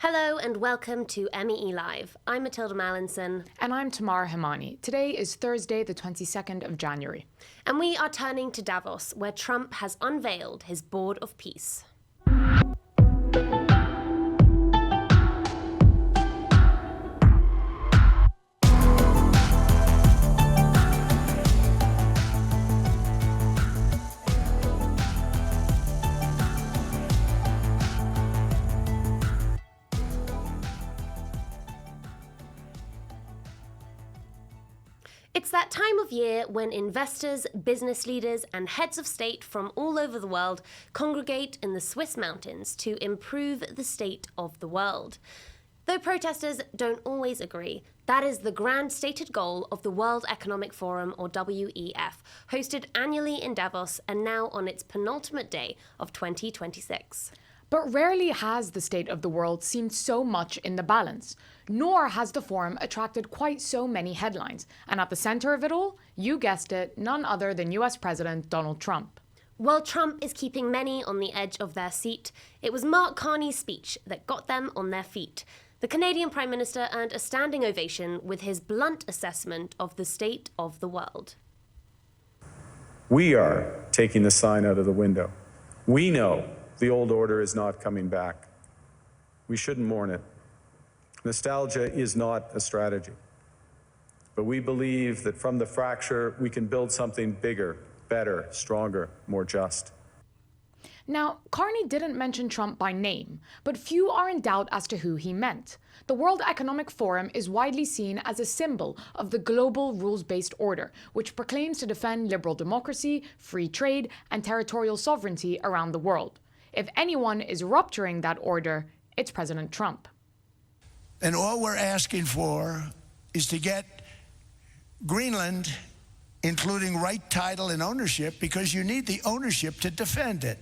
Hello and welcome to MEE Live. I'm Matilda Mallinson. And I'm Tamara Himani. Today is Thursday, the 22nd of January. And we are turning to Davos, where Trump has unveiled his Board of Peace. It's that time of year when investors, business leaders, and heads of state from all over the world congregate in the Swiss mountains to improve the state of the world. Though protesters don't always agree, that is the grand stated goal of the World Economic Forum, or WEF, hosted annually in Davos and now on its penultimate day of 2026. But rarely has the state of the world seemed so much in the balance, nor has the forum attracted quite so many headlines. And at the center of it all, you guessed it, none other than US President Donald Trump. While Trump is keeping many on the edge of their seat, it was Mark Carney's speech that got them on their feet. The Canadian Prime Minister earned a standing ovation with his blunt assessment of the state of the world. We are taking the sign out of the window. We know the old order is not coming back. We shouldn't mourn it. Nostalgia is not a strategy. But we believe that from the fracture, we can build something bigger, better, stronger, more just. Now, Carney didn't mention Trump by name, but few are in doubt as to who he meant. The World Economic Forum is widely seen as a symbol of the global rules-based order, which proclaims to defend liberal democracy, free trade, and territorial sovereignty around the world. If anyone is rupturing that order, it's President Trump. And all we're asking for is to get Greenland, including right title and ownership, because you need the ownership to defend it.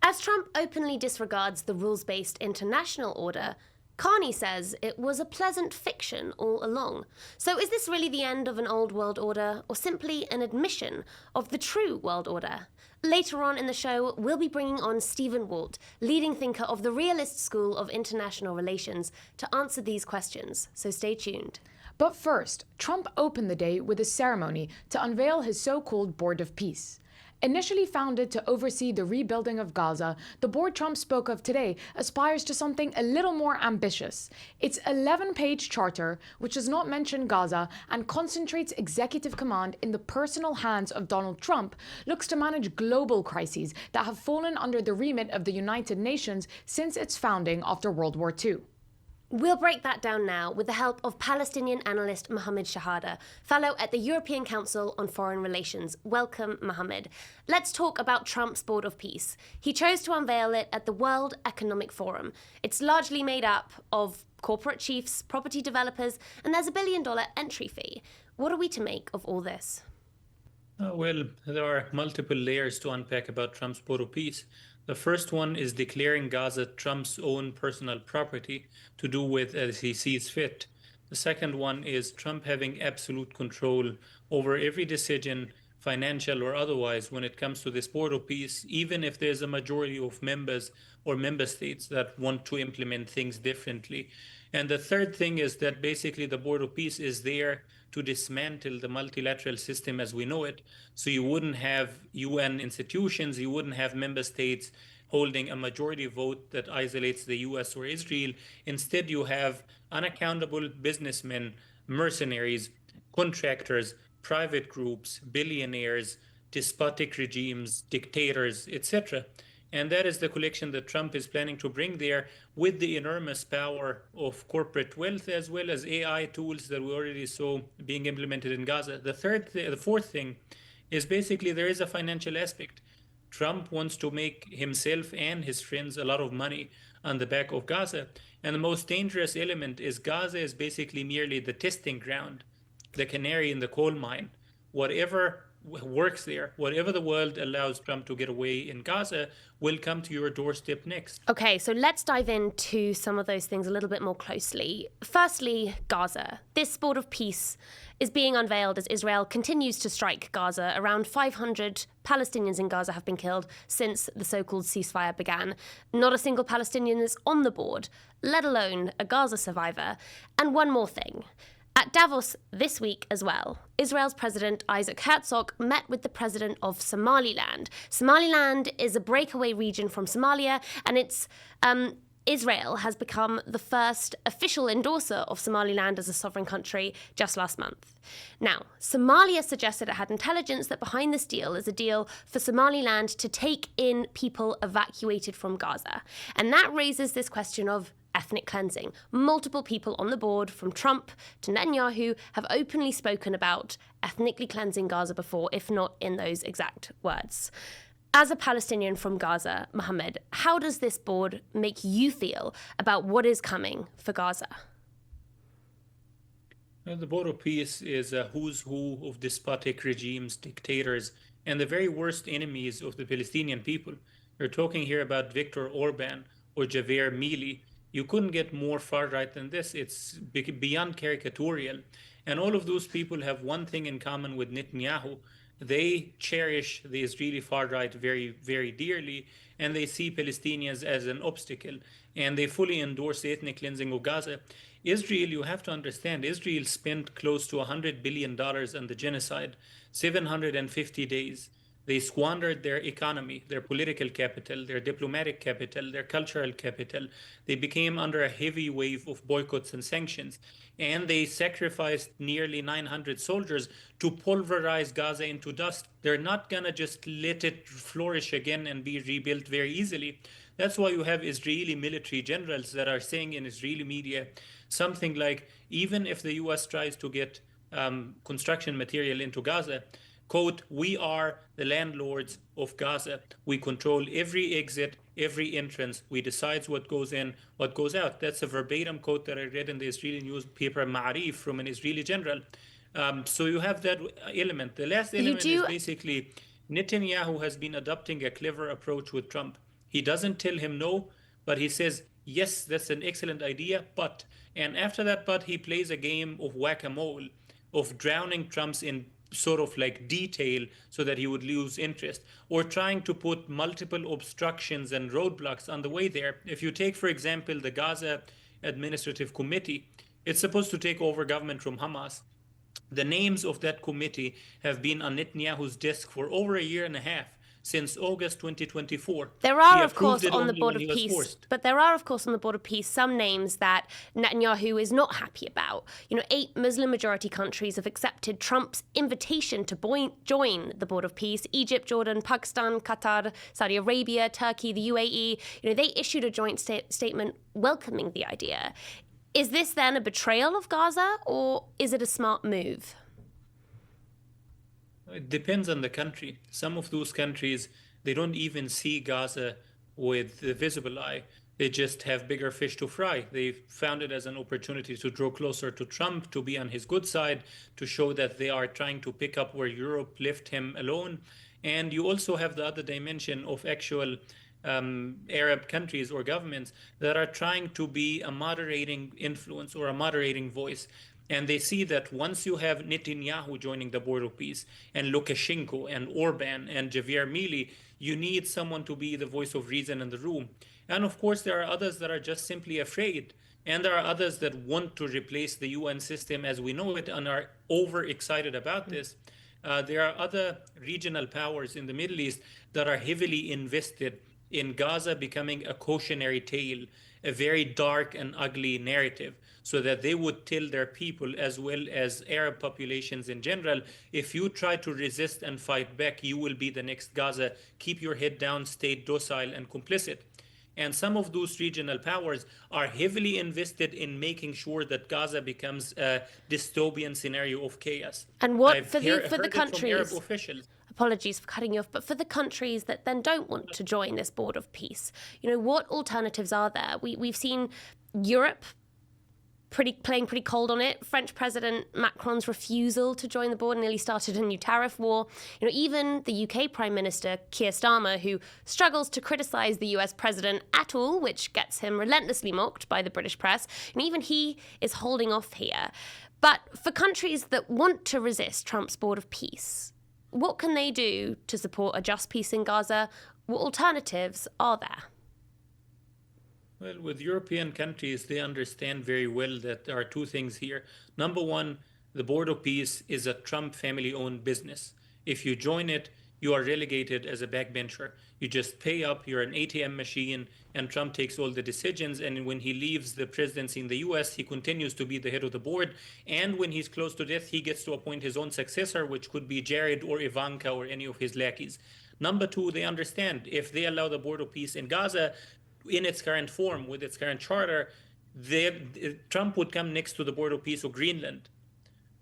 As Trump openly disregards the rules-based international order, Carney says it was a pleasant fiction all along. So is this really the end of an old world order, or simply an admission of the true world order? Later on in the show, we'll be bringing on Stephen Walt, leading thinker of the Realist School of International Relations, to answer these questions, so stay tuned. But first, Trump opened the day with a ceremony to unveil his so-called Board of Peace. Initially founded to oversee the rebuilding of Gaza, the board Trump spoke of today aspires to something a little more ambitious. Its 11-page charter, which does not mention Gaza and concentrates executive command in the personal hands of Donald Trump, looks to manage global crises that have fallen under the remit of the United Nations since its founding after World War II. We'll break that down now with the help of Palestinian analyst Mohammed Shahada, fellow at the European Council on Foreign Relations. Welcome, Mohammed. Let's talk about Trump's Board of Peace. He chose to unveil it at the World Economic Forum. It's largely made up of corporate chiefs, property developers, and there's a $1 billion entry fee. What are we to make of all this? Well, there are multiple layers to unpack about Trump's Board of Peace. The first one is declaring Gaza Trump's own personal property to do with as he sees fit. The second one is Trump having absolute control over every decision, financial or otherwise, when it comes to this Board of Peace, even if there's a majority of members or member states that want to implement things differently. And the third thing is that basically the Board of Peace is there to dismantle the multilateral system as we know it. So you wouldn't have UN institutions, you wouldn't have member states holding a majority vote that isolates the US or Israel. Instead, you have unaccountable businessmen, mercenaries, contractors, private groups, billionaires, despotic regimes, dictators, etc. And that is the collection that Trump is planning to bring there with the enormous power of corporate wealth as well as AI tools that we already saw being implemented in Gaza. The fourth thing is basically there is a financial aspect. Trump wants to make himself and his friends a lot of money on the back of Gaza. And the most dangerous element is Gaza is basically merely the testing ground, the canary in the coal mine. Whatever works there. Whatever the world allows Trump to get away in Gaza will come to your doorstep next. Okay, so let's dive into some of those things a little bit more closely. Firstly, Gaza. This board of peace is being unveiled as Israel continues to strike Gaza. Around 500 Palestinians in Gaza have been killed since the so-called ceasefire began. Not a single Palestinian is on the board, let alone a Gaza survivor. And one more thing. At Davos this week as well, Israel's President Isaac Herzog met with the president of Somaliland. Somaliland is a breakaway region from Somalia, and Israel has become the first official endorser of Somaliland as a sovereign country just last month. Now, Somalia suggested it had intelligence that behind this deal is a deal for Somaliland to take in people evacuated from Gaza. And that raises this question of ethnic cleansing. Multiple people on the board, from Trump to Netanyahu, have openly spoken about ethnically cleansing Gaza before, if not in those exact words. As a Palestinian from Gaza, Mohammed, how does this board make you feel about what is coming for Gaza? Well, the Board of Peace is a who's who of despotic regimes, dictators, and the very worst enemies of the Palestinian people. We're talking here about Viktor Orban or Javier Milei. You couldn't get more far right than this. It's beyond caricaturial. And all of those people have one thing in common with Netanyahu. They cherish the Israeli far right very, very dearly, and they see Palestinians as an obstacle, and they fully endorse the ethnic cleansing of Gaza. Israel, you have to understand, Israel spent close to $100 billion on the genocide, 750 days. They squandered their economy, their political capital, their diplomatic capital, their cultural capital. They became under a heavy wave of boycotts and sanctions. And they sacrificed nearly 900 soldiers to pulverize Gaza into dust. They're not going to just let it flourish again and be rebuilt very easily. That's why you have Israeli military generals that are saying in Israeli media something like, even if the US tries to get construction material into Gaza, quote, we are the landlords of Gaza. We control every exit, every entrance. We decide what goes in, what goes out. That's a verbatim quote that I read in the Israeli newspaper Ma'arif from an Israeli general. So you have that element. The last element is basically Netanyahu has been adopting a clever approach with Trump. He doesn't tell him no, but he says, yes, that's an excellent idea, but. And after that but, he plays a game of whack-a-mole, of drowning Trump's in sort of like detail so that he would lose interest, or trying to put multiple obstructions and roadblocks on the way there. If you take, for example, the Gaza Administrative Committee, it's supposed to take over government from Hamas. The names of that committee have been on Netanyahu's desk for over a year and a half, since August 2024. There are, of course, on the Board of Peace, but there are, of course, on the Board of Peace, some names that Netanyahu is not happy about. 8 Muslim-majority countries have accepted Trump's invitation to join the Board of Peace. Egypt, Jordan, Pakistan, Qatar, Saudi Arabia, Turkey, the UAE. They issued a joint statement welcoming the idea. Is this then a betrayal of Gaza, or is it a smart move? It depends on the country. Some of those countries, they don't even see Gaza with the visible eye. They just have bigger fish to fry. They found it as an opportunity to draw closer to Trump, to be on his good side, to show that they are trying to pick up where Europe left him alone. And you also have the other dimension of actual Arab countries or governments that are trying to be a moderating influence or a moderating voice. And they see that once you have Netanyahu joining the Board of Peace, and Lukashenko and Orban and Javier Milei, you need someone to be the voice of reason in the room. And of course, there are others that are just simply afraid. And there are others that want to replace the UN system as we know it and are overexcited about this. There are other regional powers in the Middle East that are heavily invested in Gaza becoming a cautionary tale, a very dark and ugly narrative, so that they would tell their people, as well as Arab populations in general, if you try to resist and fight back, you will be the next Gaza. Keep your head down, stay docile and complicit. And some of those regional powers are heavily invested in making sure that Gaza becomes a dystopian scenario of chaos. And what for the countries? Arab officials. Apologies for cutting you off, but for the countries that then don't want to join this Board of Peace, what alternatives are there? We've seen Europe playing pretty cold on it. French President Macron's refusal to join the board nearly started a new tariff war. Even the UK Prime Minister Keir Starmer, who struggles to criticise the US president at all, which gets him relentlessly mocked by the British press, even he is holding off here. But for countries that want to resist Trump's board of peace, what can they do to support a just peace in Gaza? What alternatives are there? Well, with European countries, they understand very well that there are two things here. Number one, the Board of Peace is a Trump family-owned business. If you join it, you are relegated as a backbencher. You just pay up, you're an ATM machine, and Trump takes all the decisions. And when he leaves the presidency in the US, he continues to be the head of the board. And when he's close to death, he gets to appoint his own successor, which could be Jared or Ivanka or any of his lackeys. Number two, they understand if they allow the Board of Peace in Gaza, in its current form, with its current charter, Trump would come next to the Board of Peace of Greenland,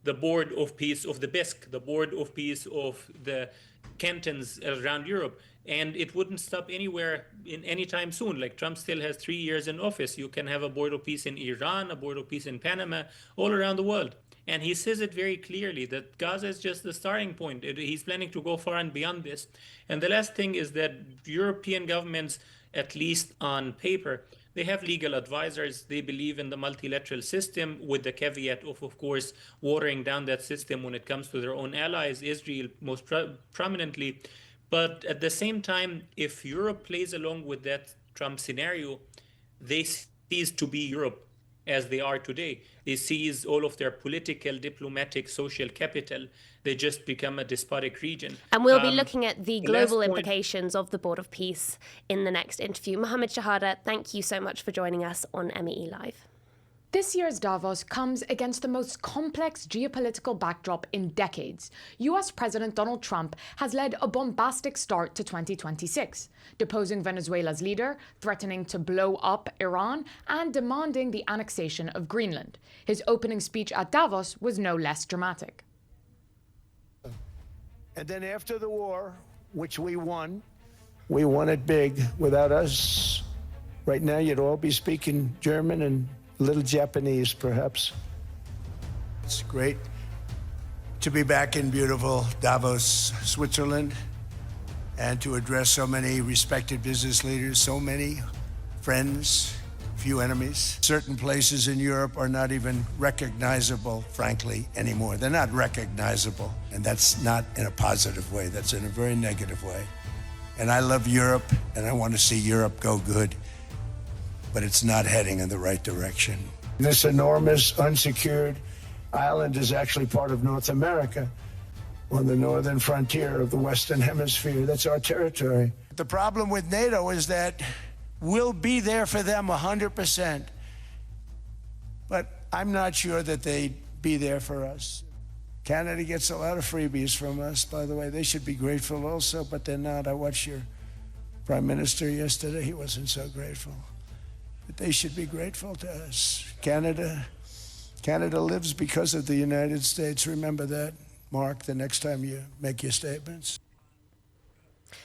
the Board of Peace of the Bisque, the Board of Peace of the cantons around Europe, and it wouldn't stop anywhere in any time soon. Like, Trump still has 3 years in office. You can have a Board of Peace in Iran, a Board of Peace in Panama, all around the world. And he says it very clearly that Gaza is just the starting point. He's planning to go far and beyond this. And the last thing is that European governments, at least on paper, they have legal advisors. They believe in the multilateral system, with the caveat of course, watering down that system when it comes to their own allies, Israel most prominently. But at the same time, if Europe plays along with that Trump scenario, they cease to be Europe as they are today. They seize all of their political, diplomatic, social capital. They just become a despotic region. And we'll be looking at the global implications of the Board of Peace in the next interview. Mohammed Shahada, thank you so much for joining us on MEE Live. This year's Davos comes against the most complex geopolitical backdrop in decades. US President Donald Trump has led a bombastic start to 2026, deposing Venezuela's leader, threatening to blow up Iran, and demanding the annexation of Greenland. His opening speech at Davos was no less dramatic. And then after the war, which we won it big. Without us, right now you'd all be speaking German and a little Japanese, perhaps. It's great to be back in beautiful Davos, Switzerland, and to address so many respected business leaders, so many friends, few enemies. Certain places in Europe are not even recognizable, frankly, anymore. They're not recognizable, and that's not in a positive way. That's in a very negative way. And I love Europe, and I want to see Europe go good, but it's not heading in the right direction. This enormous unsecured island is actually part of North America, on the northern frontier of the Western Hemisphere. That's our territory. The problem with NATO is that we'll be there for them 100%, but I'm not sure that they'd be there for us. Canada gets a lot of freebies from us, by the way. They should be grateful also, but they're not. I watched your Prime Minister yesterday. He wasn't so grateful. But they should be grateful to us. Canada lives because of the United States. Remember that, Mark, the next time you make your statements.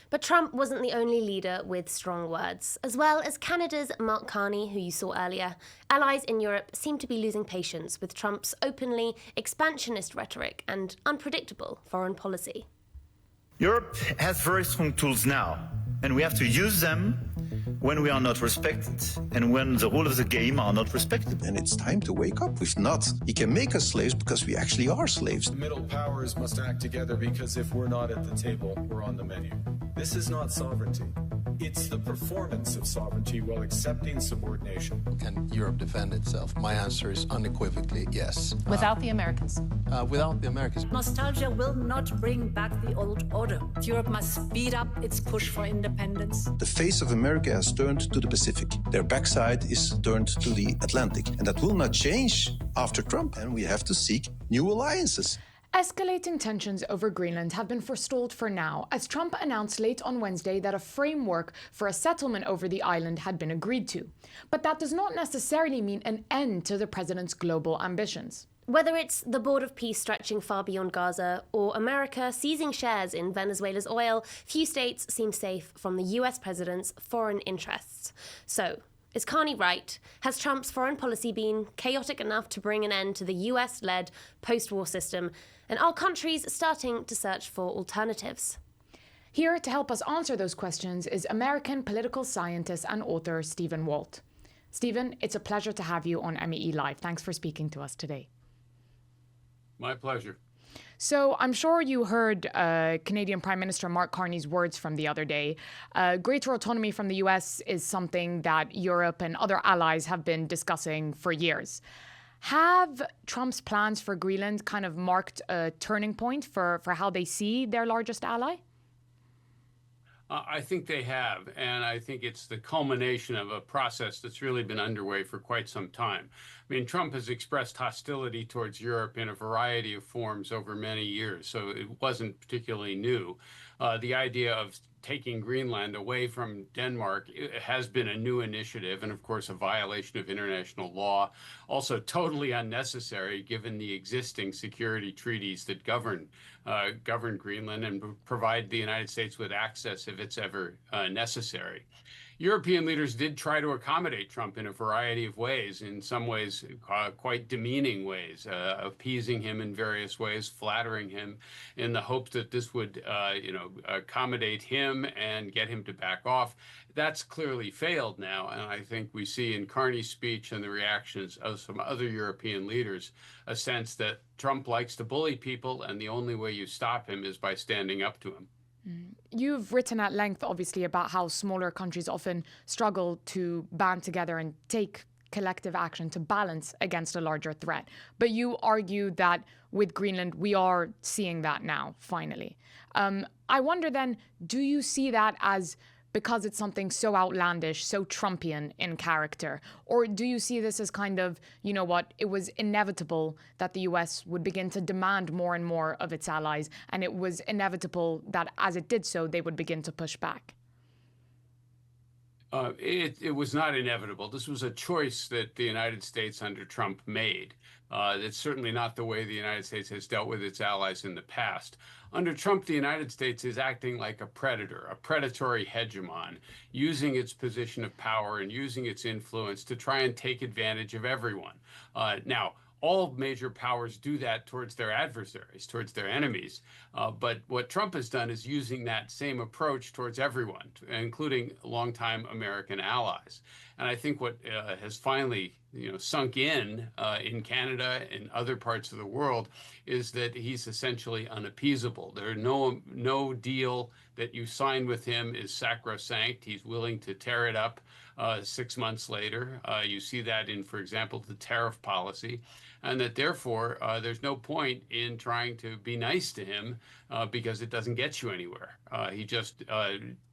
But Trump wasn't the only leader with strong words. As well as Canada's Mark Carney, who you saw earlier, allies in Europe seem to be losing patience with Trump's openly expansionist rhetoric and unpredictable foreign policy. Europe has very strong tools now, and we have to use them when we are not respected and when the rules of the game are not respected. And it's time to wake up. If not, he can make us slaves because we actually are slaves. The middle powers must act together because if we're not at the table, we're on the menu. This is not sovereignty. It's the performance of sovereignty while accepting subordination. Can Europe defend itself? My answer is unequivocally yes. Without the Americans? Without the Americans. Nostalgia will not bring back the old order. Europe must speed up its push for independence. The face of America has turned to the Pacific. Their backside is turned to the Atlantic. And that will not change after Trump. And we have to seek new alliances. Escalating tensions over Greenland have been forestalled for now, as Trump announced late on Wednesday that a framework for a settlement over the island had been agreed to. But that does not necessarily mean an end to the president's global ambitions. Whether it's the Board of Peace stretching far beyond Gaza or America seizing shares in Venezuela's oil, few states seem safe from the US president's foreign interests. So, Is Carney right? Has Trump's foreign policy been chaotic enough to bring an end to the US-led post-war system? And are countries starting to search for alternatives? Here to help us answer those questions is American political scientist and author Stephen Walt. Stephen, it's a pleasure to have you on MEE Live. Thanks for speaking to us today. My pleasure. So I'm sure you heard Canadian Prime Minister Mark Carney's words from the other day. Greater autonomy from the US is something that Europe and other allies have been discussing for years. Have Trump's plans for Greenland kind of marked a turning point for how they see their largest ally? I think they have, and I think it's the culmination of a process that's really been underway for quite some time. I mean, Trump has expressed hostility towards Europe in a variety of forms over many years, so it wasn't particularly new. The idea of taking Greenland away from Denmark has been a new initiative and, of course, a violation of international law. Also totally unnecessary given the existing security treaties that govern Greenland and provide the United States with access if it's ever necessary. European leaders did try to accommodate Trump in a variety of ways, in some ways quite demeaning ways, appeasing him in various ways, flattering him in the hope that this would accommodate him and get him to back off. That's clearly failed now, and I think we see in Carney's speech and the reactions of some other European leaders a sense that Trump likes to bully people, and the only way you stop him is by standing up to him. You've written at length, obviously, about how smaller countries often struggle to band together and take collective action to balance against a larger threat. But you argue that with Greenland, we are seeing that now, finally. I wonder then, do you see that as because it's something so outlandish, so Trumpian in character? Or do you see this as kind of, you know what, it was inevitable that the US would begin to demand more and more of its allies, and it was inevitable that as it did so, they would begin to push back? It was not inevitable. This was a choice that the United States under Trump made. It's certainly not the way the United States has dealt with its allies in the past. Under Trump, the United States is acting like a predator, a predatory hegemon, using its position of power and using its influence to try and take advantage of everyone. Now, all major powers do that towards their adversaries, towards their enemies. But what Trump has done is using that same approach towards everyone, including longtime American allies. And I think what has finally sunk in Canada and other parts of the world is that he's essentially unappeasable. There are no deal that you sign with him is sacrosanct. He's willing to tear it up 6 months later. You see that in, for example, the tariff policy, and that therefore there's no point in trying to be nice to him because it doesn't get you anywhere. He just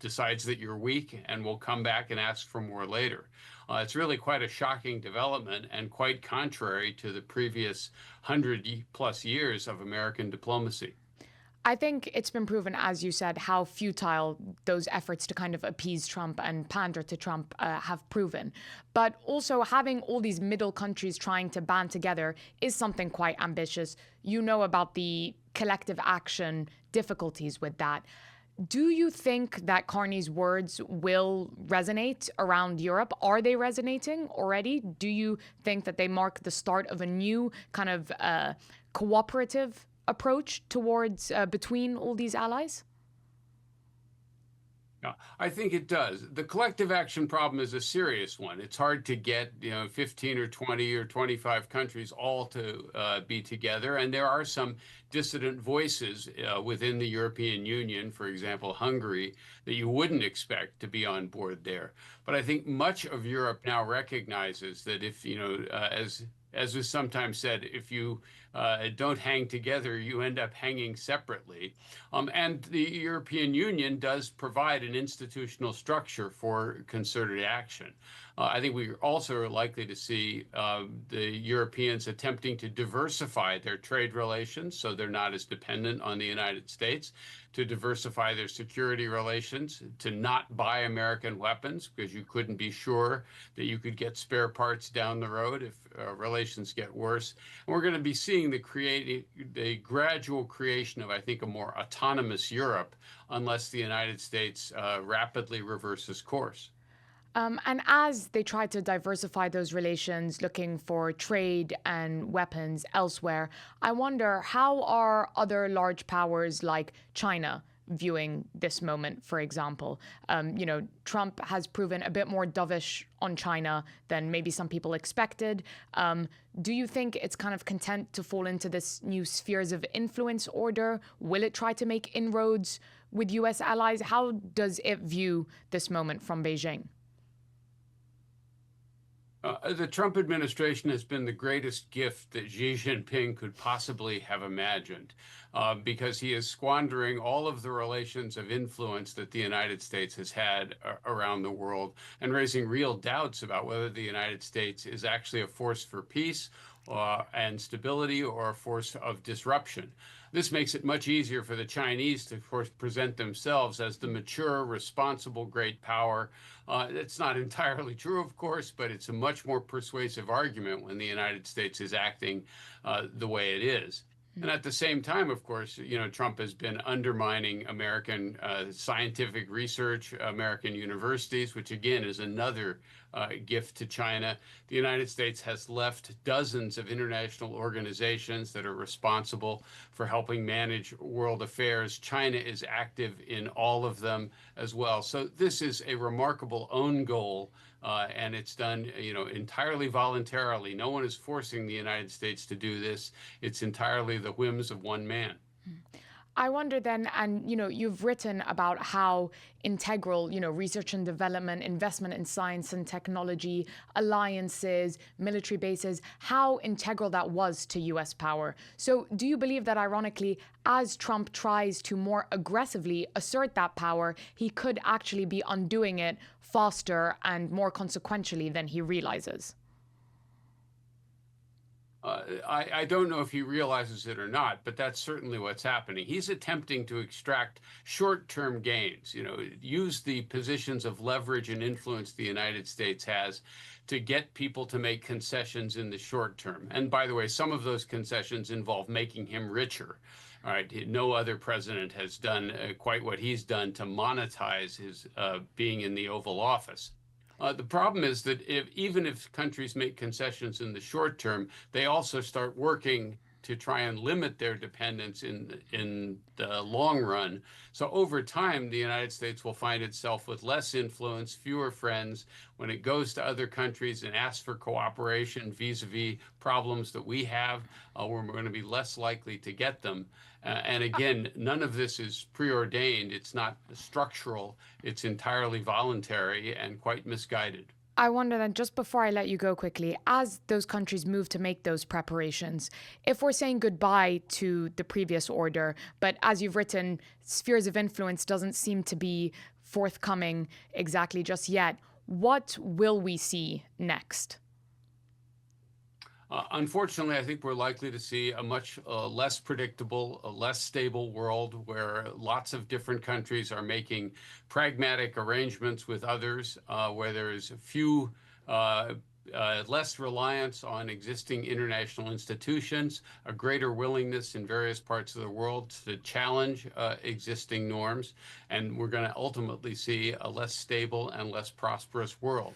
decides that you're weak and will come back and ask for more later. It's really quite a shocking development and quite contrary to the previous 100+ years of American diplomacy. I think it's been proven, as you said, how futile those efforts to kind of appease Trump and pander to Trump have proven. But also having all these middle countries trying to band together is something quite ambitious. You know about the collective action difficulties with that. Do you think that Carney's words will resonate around Europe? Are they resonating already? Do you think that they mark the start of a new kind of cooperative approach towards between all these allies? I think it does. The collective action problem is a serious one. It's hard to get 15 or 20 or 25 countries all to be together. And there are some dissident voices within the European Union, for example, Hungary, that you wouldn't expect to be on board there. But I think much of Europe now recognizes that if, as was sometimes said, if you don't hang together, you end up hanging separately. And the European Union does provide an institutional structure for concerted action. I think we also are likely to see the Europeans attempting to diversify their trade relations so they're not as dependent on the United States, to diversify their security relations, to not buy American weapons because you couldn't be sure that you could get spare parts down the road if relations get worse. And we're going to be seeing the gradual creation of, I think, a more autonomous Europe unless the United States rapidly reverses course. And as they try to diversify those relations, looking for trade and weapons elsewhere, I wonder, how are other large powers like China viewing this moment, for example? Trump has proven a bit more dovish on China than maybe some people expected. Do you think it's kind of content to fall into this new spheres of influence order? Will it try to make inroads with U.S. allies? How does it view this moment from Beijing? The Trump administration has been the greatest gift that Xi Jinping could possibly have imagined, because he is squandering all of the relations of influence that the United States has had around the world and raising real doubts about whether the United States is actually a force for peace and stability or a force of disruption. This makes it much easier for the Chinese to, of course, present themselves as the mature, responsible great power. It's not entirely true, of course, but it's a much more persuasive argument when the United States is acting the way it is. And at the same time, of course, Trump has been undermining American scientific research, American universities, which again is another gift to China. The United States has left dozens of international organizations that are responsible for helping manage world affairs. China is active in all of them as well. So this is a remarkable own goal. And it's done, entirely voluntarily. No one is forcing the United States to do this. It's entirely the whims of one man. I wonder then, and you've written about how integral, research and development, investment in science and technology, alliances, military bases, how integral that was to US power. So do you believe that, ironically, as Trump tries to more aggressively assert that power, he could actually be undoing it faster and more consequentially than he realizes? I don't know if he realizes it or not, but that's certainly what's happening. He's attempting to extract short-term gains, use the positions of leverage and influence the United States has to get people to make concessions in the short term. And by the way, some of those concessions involve making him richer. All right, no other president has done quite what he's done to monetize his being in the Oval Office. The problem is that even if countries make concessions in the short term, they also start working to try and limit their dependence in the long run. So over time, the United States will find itself with less influence, fewer friends. When it goes to other countries and asks for cooperation vis-a-vis problems that we have, we're going to be less likely to get them. And again, none of this is preordained. It's not structural. It's entirely voluntary and quite misguided. I wonder then, just before I let you go quickly, as those countries move to make those preparations, if we're saying goodbye to the previous order, but as you've written, spheres of influence doesn't seem to be forthcoming exactly just yet, what will we see next? Unfortunately, I think we're likely to see a much less predictable, less stable world where lots of different countries are making pragmatic arrangements with others, where there's less reliance on existing international institutions, a greater willingness in various parts of the world to challenge existing norms, and we're going to ultimately see a less stable and less prosperous world.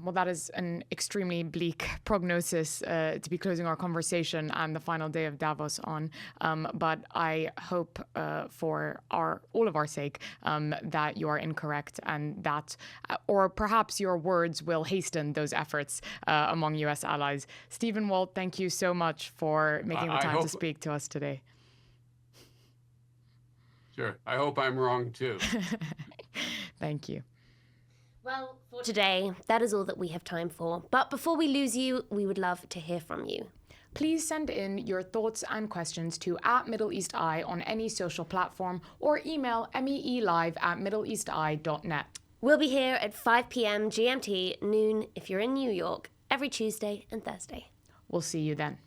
Well, that is an extremely bleak prognosis to be closing our conversation and the final day of Davos on. But I hope for all of our sake that you are incorrect and that, or perhaps your words will hasten those efforts among U.S. allies. Stephen Walt, thank you so much for making the time to speak to us today. Sure. I hope I'm wrong, too. Thank you. Well, for today, that is all that we have time for. But before we lose you, we would love to hear from you. Please send in your thoughts and questions to @MiddleEastEye on any social platform or email meelive@middleeasteye.net. We'll be here at 5 p.m. GMT, noon if you're in New York, every Tuesday and Thursday. We'll see you then.